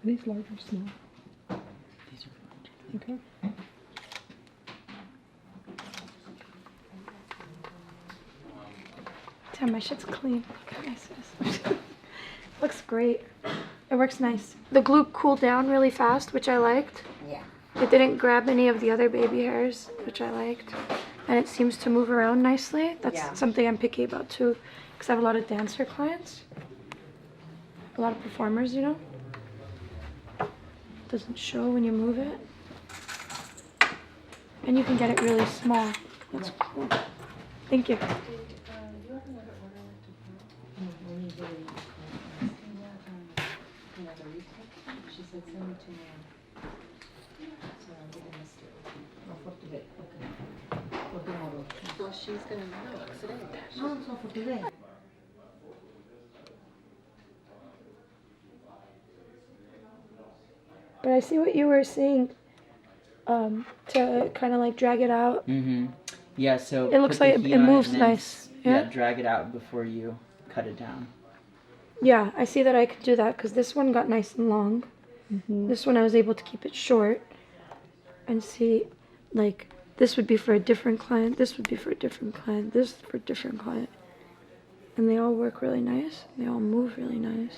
these large or small? These are large. Okay. Damn, my shit's clean. Look how nice it is. Looks great. It works nice. The glue cooled down really fast, which I liked. Yeah. It didn't grab any of the other baby hairs, which I liked. And it seems to move around nicely. That's something I'm picky about too, because I have a lot of dancer clients. A lot of performers, you know. Doesn't show when you move it. And you can get it really small. That's cool. Thank you. She said send me to me. So I'm gonna miss it. For today. Okay. For tomorrow. Well, she's gonna know today. No, it's not for today. But I see what you were saying, to kind of like drag it out. Mm-hmm. Yeah, so it looks like it moves nice. Yeah, drag it out before you cut it down. Yeah, I see that I could do that because this one got nice and long. Mm-hmm. This one I was able to keep it short. And see, like, this would be for a different client, this would be for a different client, this for a different client. And they all work really nice. They all move really nice.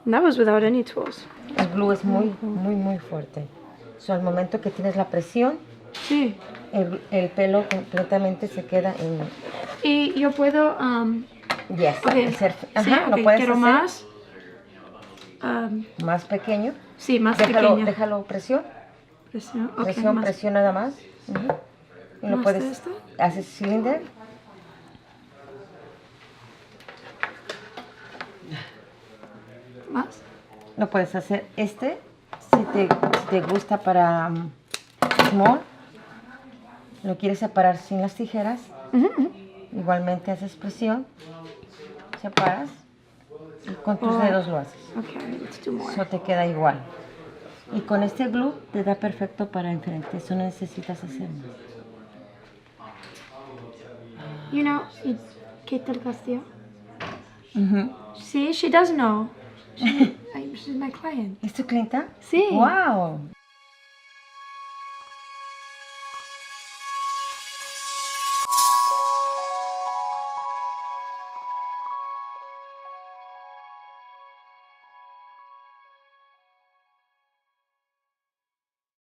And that was without any tools. El glue es muy, muy, muy fuerte. So, al momento que tienes la presión, Sí. el pelo completamente se queda en... Y yo puedo... Yes. Okay. Hacer, Sí, ajá, okay. lo puedes Quiero hacer más. más pequeño. Sí, más pequeño. Déjalo presión. Presión, okay, Presión, más. presión nada más. Y lo ¿Más puedes... de esto? Haces cylinder. Más. Lo puedes hacer si te gusta para small. Lo quieres separar sin las tijeras. Igualmente haces presión. Separas. Y con tus dedos lo haces. Okay, let's do more. Eso te queda igual. Y con este glue te da perfecto para enfrente. Eso no necesitas hacer más. You know, Kate del Castillo? See, she does know. She's my client. ¿Es tu clienta? Sí. ¡Wow!